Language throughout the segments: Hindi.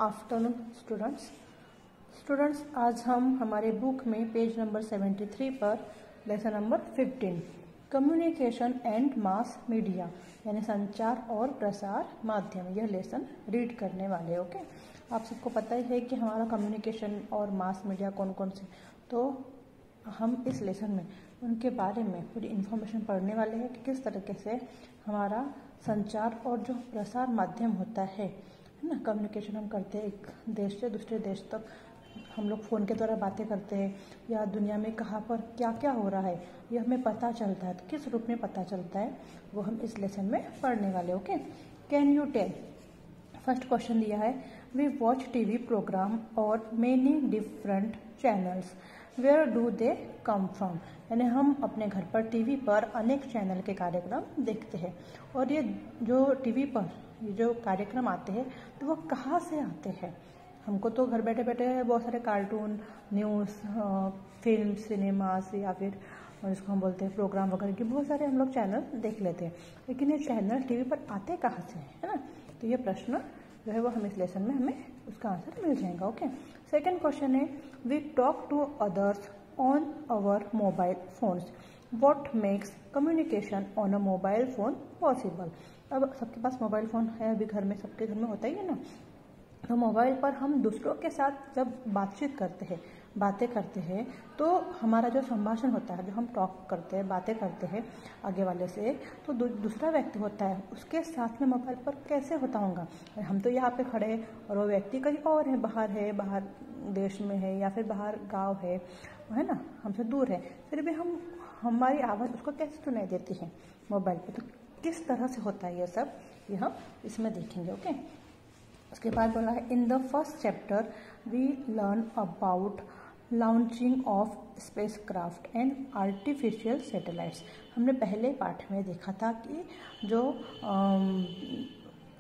आफ्टरनून स्टूडेंट्स आज हम हमारे बुक में पेज नंबर 73 पर lesson number 15 communication and mass media यानी संचार और प्रसार माध्यम यह लेसन रीड करने वाले। ओके, आप सबको पता ही है कि हमारा कम्युनिकेशन और मास मीडिया कौन कौन से, तो हम इस लेसन में उनके बारे में पूरी इन्फॉर्मेशन पढ़ने वाले हैं कि किस तरीके से हमारा संचार और जो प्रसार माध्यम होता है ना, कम्युनिकेशन हम करते हैं एक देश से दूसरे देश तक, हम लोग फ़ोन के द्वारा बातें करते हैं या दुनिया में कहाँ पर क्या क्या हो रहा है यह हमें पता चलता है। तो किस रूप में पता चलता है वो हम इस लेसन में पढ़ने वाले। Okay, can you tell, first question दिया है, वी वॉच टीवी प्रोग्राम और many different channels, where do they come from, यानी हम अपने घर पर टीवी पर अनेक चैनल के कार्यक्रम देखते हैं और ये जो टीवी पर ये जो कार्यक्रम आते हैं तो वो कहाँ से आते हैं। हमको तो घर बैठे बैठे बहुत सारे कार्टून, न्यूज़, फिल्म, सिनेमास या फिर जिसको हम बोलते हैं प्रोग्राम वगैरह के बहुत सारे हम लोग चैनल देख लेते हैं, लेकिन ये चैनल टीवी पर आते कहाँ से, है ना। तो ये प्रश्न जो है वो हम इस लेसन में हमें उसका आंसर मिल जाएगा। ओके, सेकेंड क्वेश्चन है, we talk to others on our mobile phones, what makes communication on a mobile phone possible. अब सबके पास मोबाइल फ़ोन है, अभी घर में सबके घर में होता ही है ना। तो मोबाइल पर हम दूसरों के साथ जब बातचीत करते हैं, बातें करते हैं, तो हमारा जो संभाषण होता है, जो हम टॉक करते हैं, बातें करते हैं आगे वाले से, तो दूसरा व्यक्ति होता है उसके साथ में मोबाइल पर कैसे होता होगा। हम तो यहाँ पे खड़े हैं और वो व्यक्ति कहीं और है, बाहर देश में है या फिर बाहर गाँव है ना, हमसे दूर है, फिर भी हमारी आवाज़ उसको कैसे सुनाई देती है मोबाइल पर। तो किस तरह से होता है ये सब, ये हम इसमें देखेंगे। ओके, उसके बाद बोला है, in the first chapter we learn about launching of spacecraft and artificial satellites. हमने पहले पाठ में देखा था कि जो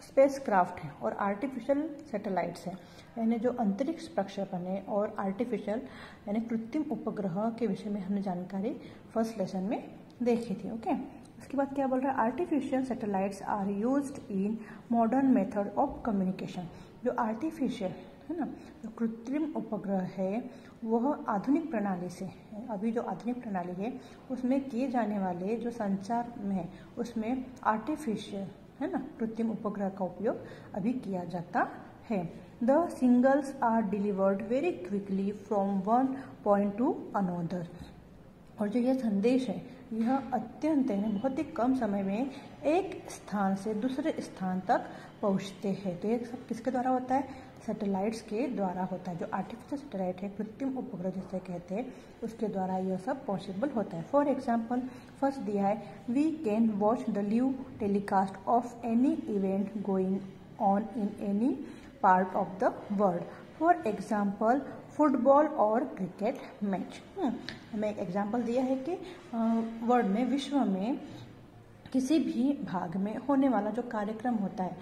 स्पेसक्राफ्ट है और आर्टिफिशियल सैटेलाइट्स हैं, यानी जो अंतरिक्ष प्रक्षेपण है और आर्टिफिशियल यानी कृत्रिम उपग्रह के विषय में हमने जानकारी फर्स्ट लेसन में देखी थी। ओके, उसके बाद क्या बोल रहा है, artificial satellites are used in modern method of communication. जो आर्टिफिशियल है ना, जो कृत्रिम उपग्रह है वह आधुनिक प्रणाली से, अभी जो आधुनिक प्रणाली है उसमें किए जाने वाले जो संचार में है उसमें आर्टिफिशियल है ना, कृत्रिम उपग्रह का उपयोग अभी किया जाता है। The signals are delivered very quickly from one point to another, और जो ये संदेश है यह अत्यंत बहुत ही कम समय में एक स्थान से दूसरे स्थान तक पहुंचते हैं। तो ये सब किसके द्वारा होता है, सैटेलाइट्स के द्वारा होता है। जो आर्टिफिशियल सैटेलाइट है, कृत्रिम उपग्रह जिसे कहते हैं, उसके द्वारा यह सब पॉसिबल होता है। फॉर एग्जाम्पल फर्स्ट दिया है, we can watch the live telecast of any event going on in any part of the world. For example football और क्रिकेट मैच। हमें एक एग्जाम्पल दिया है कि वर्ल्ड में, विश्व में किसी भी भाग में होने वाला जो कार्यक्रम होता है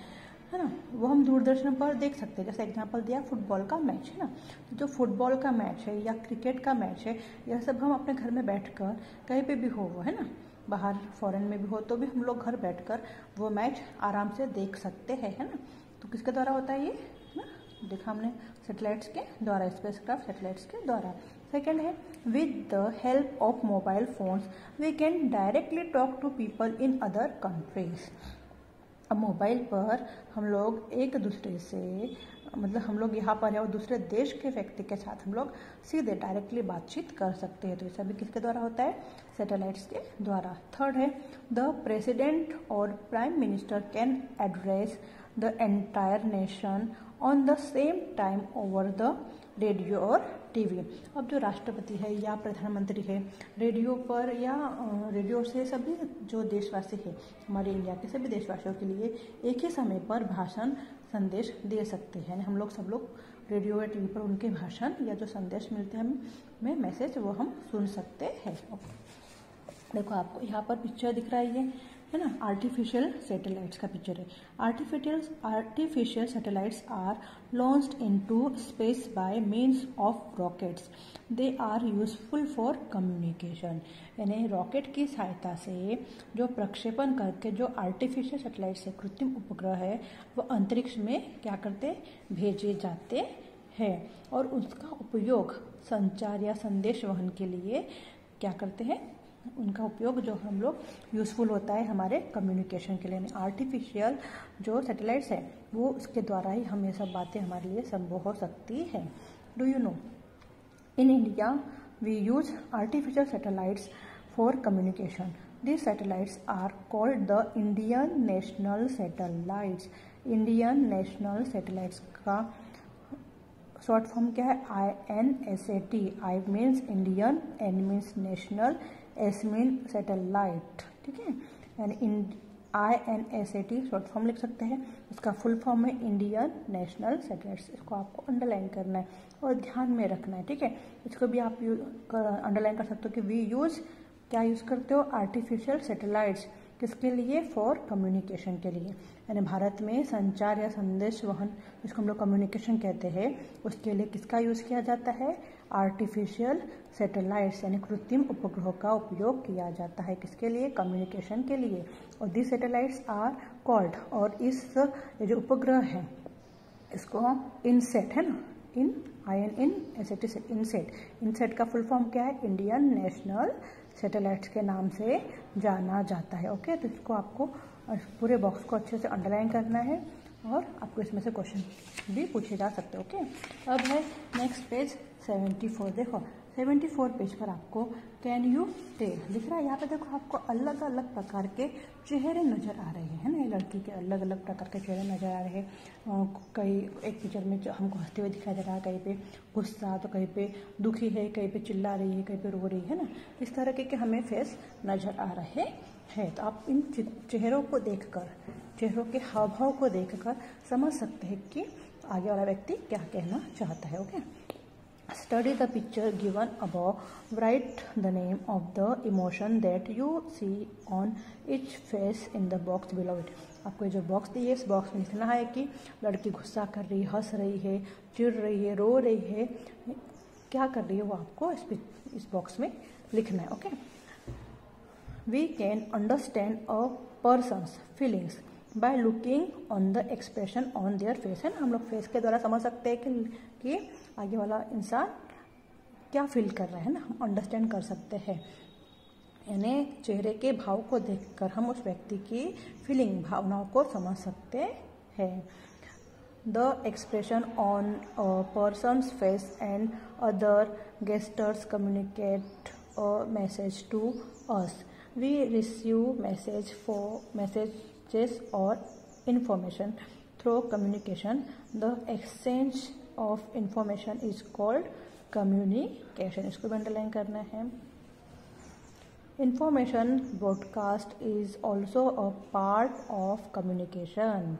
ना, वो हम दूरदर्शन पर देख सकते हैं। जैसे एग्जाम्पल दिया फुटबॉल का मैच है ना, तो जो फुटबॉल का मैच है या क्रिकेट का मैच है, यह सब हम अपने घर में बैठकर कहीं पे भी हो है ना, बाहर फॉरेन में भी हो तो भी हम लोग घर बैठकर वो मैच आराम से देख सकते हैं, है ना। तो किसके द्वारा होता है ये ना, देखा हमने, सैटेलाइट्स के द्वारा, स्पेसक्राफ्ट सैटेलाइट्स के द्वारा। सेकेंड है, with the help of mobile phones we can directly talk to people in other countries. अब मोबाइल पर हम लोग एक दूसरे से, मतलब हम लोग यहाँ पर है और दूसरे देश के व्यक्ति के साथ हम लोग सीधे डायरेक्टली बातचीत कर सकते हैं। तो ये सभी किसके द्वारा होता है, सैटेलाइट्स के द्वारा। थर्ड है, द प्रेसिडेंट और prime minister can address the entire nation on the same time over the radio और टीवी। अब जो राष्ट्रपति है या प्रधानमंत्री है, रेडियो पर या रेडियो से सभी जो देशवासी है, हमारे इंडिया के सभी देशवासियों के लिए एक ही समय पर भाषण संदेश दे सकते हैं। हम लोग सब लोग रेडियो या टीवी पर उनके भाषण या जो संदेश मिलते हैं हमें मैसेज, वो हम सुन सकते हैं। देखो आपको यहाँ पर पिक्चर दिख रहा है, ये है ना, आर्टिफिशियल सैटेलाइट्स का पिक्चर है। Artificial satellites are launched into space by means of rockets. They are useful for communication. यानी रॉकेट की सहायता से जो प्रक्षेपण करके जो आर्टिफिशियल सैटेलाइट्स है, कृत्रिम उपग्रह है, वो अंतरिक्ष में क्या करते, भेजे जाते हैं और उसका उपयोग संचार या संदेश वहन के लिए क्या करते हैं, उनका उपयोग जो हम लोग यूजफुल होता है हमारे कम्युनिकेशन के लिए। आर्टिफिशियल जो सैटेलाइट्स है वो उसके द्वारा ही हम ये सब बातें हमारे लिए संभव हो सकती है। Do you know, in India we use artificial satellites for communication. These satellites are called the Indian National Satellites. Indian National Satellites का शॉर्ट फॉर्म क्या है, INSAT। I means Indian, N means national, S mean satellite, ठीक है। यानी INSAT शॉर्ट फॉर्म लिख सकते हैं। इसका फुल फॉर्म है इंडियन नेशनल सैटेलाइट्स। इसको आपको अंडरलाइन करना है और ध्यान में रखना है, ठीक है। इसको भी आप अंडरलाइन कर सकते हो कि वी यूज, क्या यूज करते हो, आर्टिफिशियल सैटेलाइट्स, किसके लिए, फॉर कम्युनिकेशन के लिए। यानी भारत में संचार या संदेश वहन, जिसको हम लोग कम्युनिकेशन कहते हैं, उसके लिए किसका यूज किया जाता है, आर्टिफिशियल सैटेलाइट्स यानी कृत्रिम उपग्रहों का उपयोग किया जाता है। किसके लिए, कम्युनिकेशन के लिए। और दिस सैटेलाइट्स आर कॉल्ड, और इस ये जो उपग्रह है इसको इनसेट, है ना, INSAT, इनसेट का फुल फॉर्म क्या है, इंडियन नेशनल सैटेलाइट्स के नाम से जाना जाता है। ओके, तो इसको आपको पूरे बॉक्स को अच्छे से अंडरलाइन करना है और आपको इसमें से क्वेश्चन भी पूछे जा सकते हैं। ओके, अब है नेक्स्ट पेज 74। देखो 74 पेज पर आपको कैन यू टेल दिख रहा है। यहाँ पे देखो आपको अलग अलग प्रकार के चेहरे नजर आ रहे हैं ना, ये लड़की के अलग अलग प्रकार के चेहरे नजर आ रहे हैं। कई एक पिक्चर में हमको हंसते हुए दिखाई दे रहा है, कहीं पे गुस्सा, तो कहीं पे दुखी है, कहीं पे चिल्ला रही है, कहीं पे रो रही है ना। इस तरह के हमें फेस नजर आ रहे हैं। तो आप इन चेहरों को देखकर, चेहरों के हाव भाव को देखकर समझ सकते हैं कि आगे वाला व्यक्ति क्या कहना चाहता है। Okay, Study the picture given above. Write the name of the emotion that you see on each face in the box below it. आपको ये जो बॉक्स दी है, इस बॉक्स में लिखना है कि लड़की गुस्सा कर रही है, हंस रही है, चिढ़ रही है, रो रही है, क्या कर रही है वो आपको इस बॉक्स में लिखना है। Okay, We can understand a person's feelings by looking on the expression on their face, है ना। हम लोग फेस के द्वारा समझ सकते हैं कि आगे वाला इंसान क्या फील कर रहा है ना, हम अंडरस्टैंड कर सकते हैं। यानी चेहरे के भाव को देखकर हम उस व्यक्ति की फीलिंग, भावनाओं को समझ सकते हैं। The expression on a person's face and other gestures communicate a message to us. We receive messages or information through communication. The exchange of information is called communication. इसको भी अंडरलाइन करना है। Information broadcast is also a part of communication.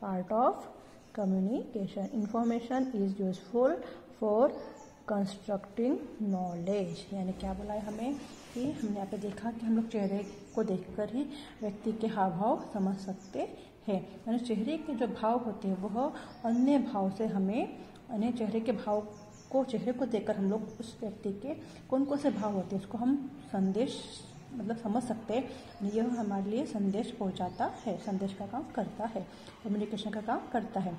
Part of communication. Information is useful for constructing knowledge. यानी क्या बोला है हमें कि हमने यहाँ पे देखा कि हम लोग चेहरे को देखकर ही व्यक्ति के हाव भाव समझ सकते हैं। यानी चेहरे के जो भाव होते हैं वह अन्य भाव से हमें, अन्य चेहरे के भाव को, चेहरे को देखकर हम लोग उस व्यक्ति के कौन कौन से भाव होते हैं उसको हम संदेश मतलब समझ सकते हैं। यह हमारे लिए संदेश पहुँचाता है, संदेश का काम करता है, कम्युनिकेशन का काम करता है।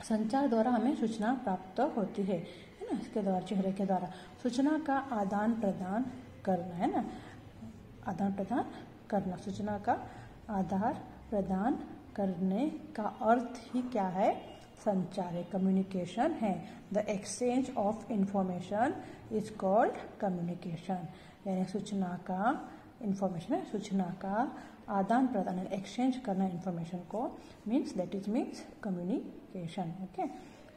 संचार द्वारा हमें सूचना प्राप्त होती है ना, इसके द्वारा, चेहरे के द्वारा सूचना का आदान प्रदान करना, है ना, आदान प्रदान करना, सूचना का आदान प्रदान करने का अर्थ ही क्या है, संचार है, कम्युनिकेशन है। The exchange of information is called communication. यानी सूचना का, इंफॉर्मेशन है, सूचना का आदान प्रदान, एक्सचेंज करना इंफॉर्मेशन को, means that is means communication. Okay,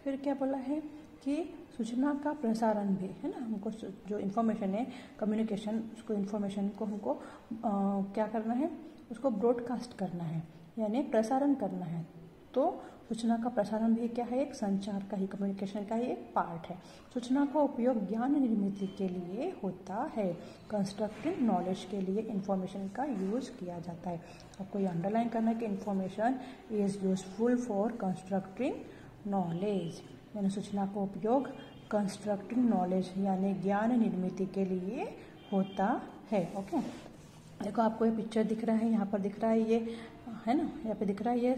फिर क्या बोला है कि सूचना का प्रसारण भी, है ना, हमको जो इन्फॉर्मेशन है, कम्युनिकेशन, उसको इन्फॉर्मेशन को हमको क्या करना है, उसको ब्रॉडकास्ट करना है, यानी प्रसारण करना है। तो सूचना का प्रसारण भी क्या है, एक संचार का ही, कम्युनिकेशन का ही एक पार्ट है। सूचना का उपयोग ज्ञान निर्मित के लिए होता है, कंस्ट्रक्टिव नॉलेज के लिए इंफॉर्मेशन का यूज किया जाता है। आपको ये अंडरलाइन करना है कि information is useful for constructive knowledge, यानी सूचना का उपयोग कंस्ट्रक्टिव नॉलेज यानी ज्ञान निर्मित के लिए होता है। ओके, देखो आपको ये पिक्चर दिख रहा है, यहाँ पर दिख रहा है, ये है ना, यहाँ पे दिख रहा है ये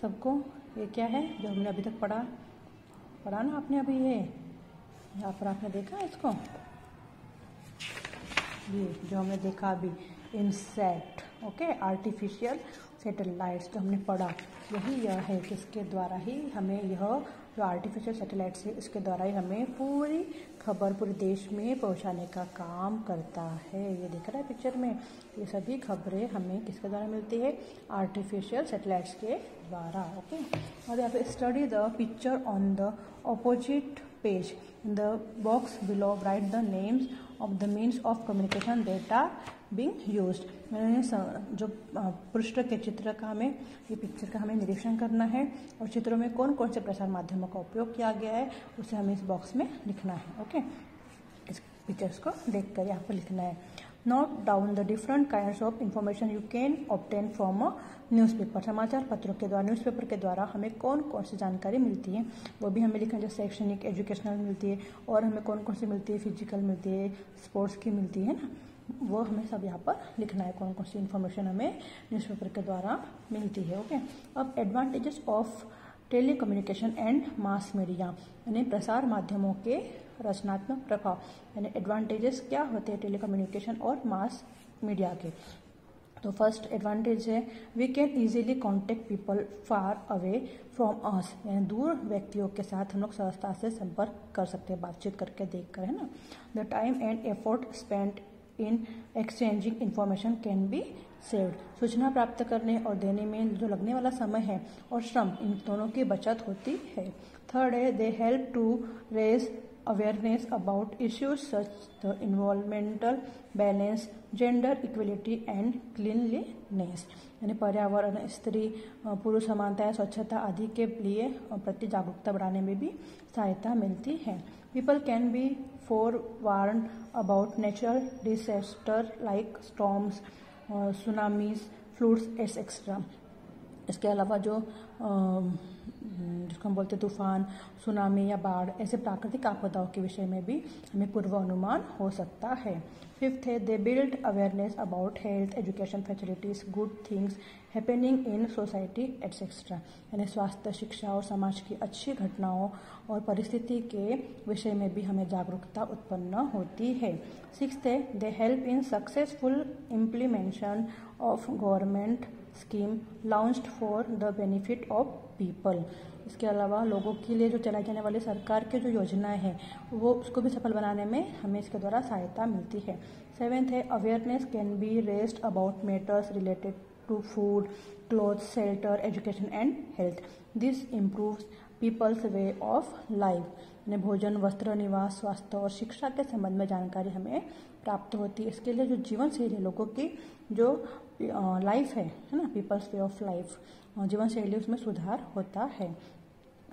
सबको, ये क्या है जो हमने अभी तक पढ़ा ना आपने अभी, ये यहाँ पर आपने देखा इसको, ये जो हमने देखा अभी इनसेट, ओके, आर्टिफिशियल सैटेलाइट्स जो हमने पढ़ा, यह है किसके द्वारा ही हमें, यह जो आर्टिफिशियल सैटेलाइट्स है इसके द्वारा ही हमें पूरी खबर पूरे देश में पहुंचाने का काम करता है। ये दिख रहा है पिक्चर में, ये सभी खबरें हमें किसके द्वारा मिलती है, आर्टिफिशियल सैटेलाइट्स के द्वारा। ओके, और यहाँ पे study the picture on the opposite page, in the box below write the names of the means of communication that are being used. मैंने जो पृष्ठ के चित्र का हमें, ये पिक्चर का हमें निरीक्षण करना है और चित्रों में कौन कौन से प्रसार माध्यमों का उपयोग किया गया है उसे हमें इस बॉक्स में लिखना है। ओके, इस पिक्चर्स को देखकर यहाँ पर लिखना है। Note down the different kinds of information you can obtain from a newspaper. समाचार पत्रों के द्वारा, न्यूज़पेपर के द्वारा हमें कौन कौन सी जानकारी मिलती है वो भी हमें लिखना है, जैसे शैक्षणिक एजुकेशनल मिलती है, और हमें कौन कौन सी मिलती है, फिजिकल मिलती है, स्पोर्ट्स की मिलती है ना, वो हमें सब यहाँ पर लिखना है, कौन कौन सी इन्फॉर्मेशन हमें न्यूज़पेपर के द्वारा मिलती है। ओके, अब advantages of telecommunication and mass media, यानी प्रसार माध्यमों के रचनात्मक प्रभाव, यानी एडवांटेजेस क्या होते हैं टेलीकम्युनिकेशन और मास मीडिया के। तो फर्स्ट एडवांटेज है we can easily contact people far away from us, यानी दूर व्यक्तियों के साथ हम लोग सहजता से संपर्क कर सकते हैं, बातचीत करके देख कर, है ना। The time and effort spent in exchanging information can be saved, सूचना प्राप्त करने और देने में जो लगने वाला समय है और श्रम, इन दोनों की बचत होती है। थर्ड है they help to raise awareness about issues such the environmental balance, gender equality and cleanliness, यानी पर्यावरण, स्त्री पुरुष समानता, स्वच्छता आदि के लिए प्रति जागरूकता बढ़ाने में भी सहायता मिलती है। People can be forewarned about natural disaster like storms, tsunamis, floods, etc. इसके अलावा जो जिसको हम बोलते हैं तूफान, सुनामी या बाढ़, ऐसे प्राकृतिक आपदाओं के विषय में भी हमें पूर्वानुमान हो सकता है। फिफ्थ है they build awareness about health, education facilities, good things happening in society etcetera, यानी स्वास्थ्य, शिक्षा और समाज की अच्छी घटनाओं और परिस्थिति के विषय में भी हमें जागरूकता उत्पन्न होती है। सिक्स्थ है they help in successful implementation of government scheme launched for the benefit of people, इसके अलावा लोगों के लिए जो चलाई जाने वाली सरकार के जो योजनाएं हैं वो उसको भी सफल बनाने में हमें इसके द्वारा सहायता मिलती है। सेवेंथ है awareness can be raised about matters related to food, clothes, shelter, education and health, this improves people's way of life, यानी भोजन, वस्त्र, निवास, स्वास्थ्य और शिक्षा के संबंध में जानकारी हमें प्राप्त होती है। इसके लिए जो जीवन शैली है, लोगों की जो लाइफ है ना, पीपल्स वे ऑफ लाइफ, जीवन शैली उसमें सुधार होता है।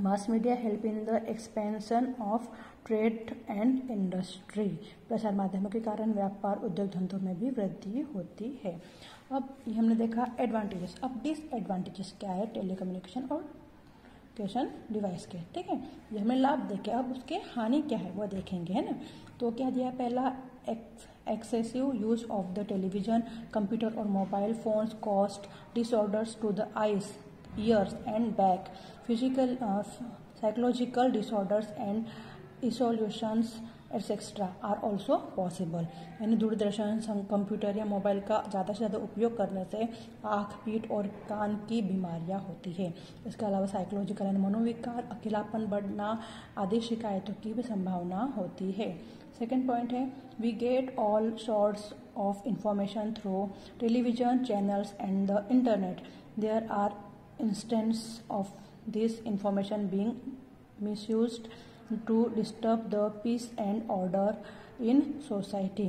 Mass media help in the expansion of trade and industry, प्रसार माध्यमों के कारण व्यापार, उद्योग धंधों में भी वृद्धि होती है। अब ये हमने देखा एडवांटेजेस, अब डिसएडवांटेजेस क्या है टेलीकम्युनिकेशन और कम्युनिकेशन डिवाइस के, ठीक है। ये हमें लाभ देखे, अब उसके हानि क्या है वो देखेंगे, है ना। तो क्या दिया, पहला excessive use of the television, computer और mobile phones cause disorders to the eyes, ears and back, physical, psychological disorders and isolations etc. are also possible, यानी दूरदर्शन, कंप्यूटर या मोबाइल का ज़्यादा से ज़्यादा उपयोग करने से आँख, पीठ और कान की बीमारियां होती है। इसके अलावा साइकोलॉजिकल यानी मनोविकार, अकेलापन बढ़ना आदि शिकायतों की भी संभावना होती है। सेकेंड पॉइंट है we get all sorts of information through television channels and the internet, there are instances of this information being misused to disturb the peace and order in society,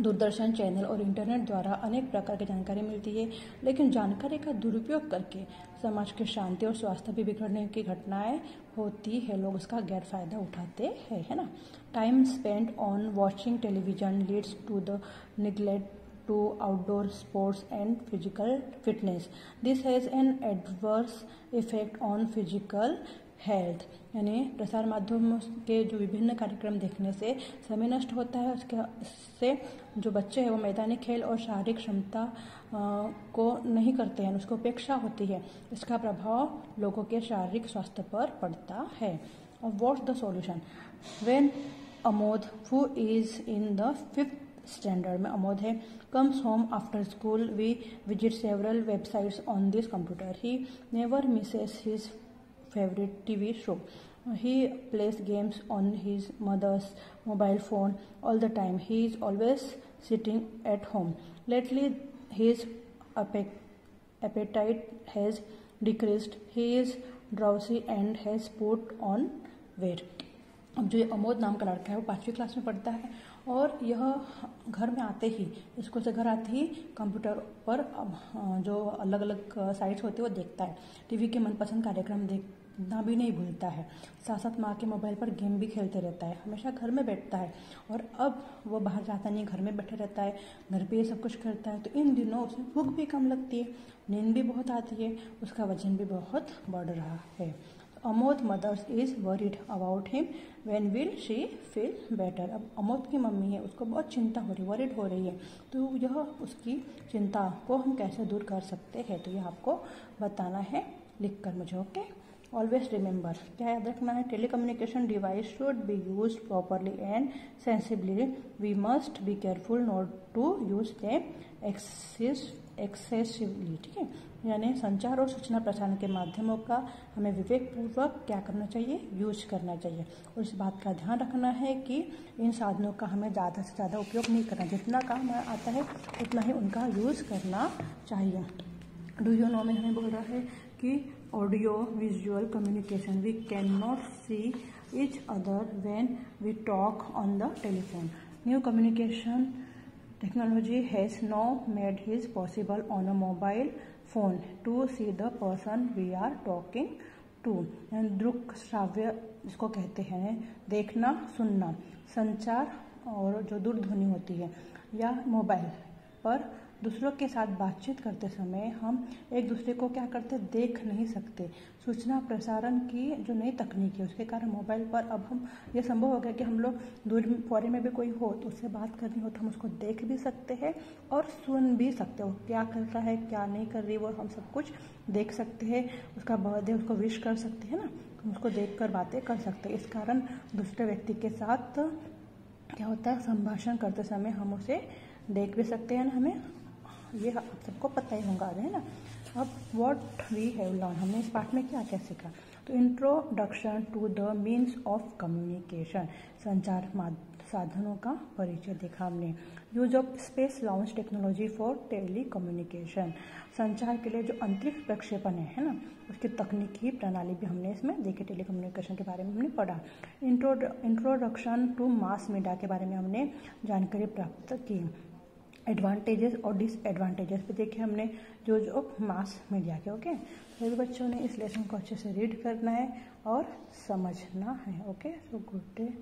दूरदर्शन चैनल और इंटरनेट द्वारा अनेक प्रकार की जानकारी मिलती है, लेकिन जानकारी का दुरुपयोग करके समाज की शांति और स्वास्थ्य भी बिगड़ने की घटनाएं होती है। लोग उसका गैर फायदा उठाते हैं, है ना। Time spend on watching television leads to the neglect to outdoor sports and physical fitness. This has an adverse effect on physical health. यानी प्रसार माध्यम के जो विभिन्न कार्यक्रम देखने से समय नष्ट होता है। उससे जो बच्चे हैं वो मैदानी खेल और शारीरिक क्षमता को नहीं करते हैं, उसको उपेक्षा होती है। इसका प्रभाव लोगों के शारीरिक स्वास्थ्य पर पड़ता है। और what's the solution? When Amod who is in the 5th standard में अमोद है, comes home after school, we visit several websites on this computer. He never misses his favorite TV show. He plays games on his mother's mobile phone all the time. He is always sitting at home. Lately, his appetite has decreased. He is drowsy and has put on weight. अब जो ये अमोद नाम का लड़का है वो 5वीं क्लास में पढ़ता है और यह घर में आते ही, स्कूल से घर आते ही कंप्यूटर पर जो अलग अलग साइट्स होती है वो देखता है। टीवी के मनपसंद कार्यक्रम देखना भी नहीं भूलता है। साथ साथ माँ के मोबाइल पर गेम भी खेलते रहता है। हमेशा घर में बैठता है और अब वो बाहर जाता नहीं, घर में बैठे रहता है, घर पे ये सब कुछ करता है। तो इन दिनों उसे भूख भी कम लगती है, नींद भी बहुत आती है, उसका वजन भी बहुत बढ़ रहा है। Amod mother's is worried about him, when will she feel better. अब अमोद की मम्मी है, उसको बहुत चिंता हो रही, वरीड हो रही है। तो यह उसकी चिंता को हम कैसे दूर कर सकते हैं, तो यह आपको बताना है लिख कर मुझे। ओके, ऑलवेज रिमेंबर, क्या याद रखना है? Telecommunication device should be use properly and sensibly. We must be careful not to use them excessively. ठीक है, यानी संचार और सूचना प्रसारण के माध्यमों का हमें विवेकपूर्वक क्या करना चाहिए? यूज करना चाहिए। और इस बात का ध्यान रखना है कि इन साधनों का हमें ज़्यादा से ज़्यादा उपयोग नहीं करना, जितना काम आता है उतना ही उनका यूज करना चाहिए। डू यू नो में हमें बोल रहा है कि audio visual communication, we can not see each other when we talk on the telephone. New communication technology has now made it possible on a mobile phone to see the person we are talking to. दृक श्राव्य इसको कहते हैं, देखना सुनना। संचार और जो दूरध्वनि होती है या मोबाइल पर दूसरों के साथ बातचीत करते समय हम एक दूसरे को क्या करते, देख नहीं सकते। सूचना प्रसारण की जो नई तकनीक है उसके कारण मोबाइल पर अब हम ये संभव हो गया कि हम लोग दूर फॉरेन में भी कोई हो तो उससे बात करनी हो तो हम उसको देख भी सकते हैं और सुन भी सकते हो, क्या कर रहा है क्या नहीं कर रही वो हम सब कुछ देख सकते हैं। उसका बर्थडे उसको विश कर सकते हैं ना, हम उसको देख कर बातें कर सकते हैं। इस कारण दूसरे व्यक्ति के साथ क्या होता है, संभाषण करते समय हम उसे देख भी सकते हैं ना, हमें ये आप सबको पता ही होगा, है ना। अब व्हाट वी हैव लर्न, हमने इस पार्ट में क्या क्या सीखा? तो introduction to the means of communication, संचार साधनों का परिचय देखा हमने। Use of space launch technology for telecommunication, संचार के लिए जो अंतरिक्ष प्रक्षेपण है ना, उसकी तकनीकी प्रणाली भी हमने इसमें देखी। टेली कम्युनिकेशन के बारे में हमने पढ़ा। इंट्रोडक्शन टू मास मीडिया के बारे में हमने जानकारी प्राप्त की। एडवांटेजेस और डिसएडवांटेजेस भी देखे हमने जो मास मीडिया के। ओके, सभी बच्चों ने इस लेसन को अच्छे से रीड करना है और समझना है। Okay, so good day.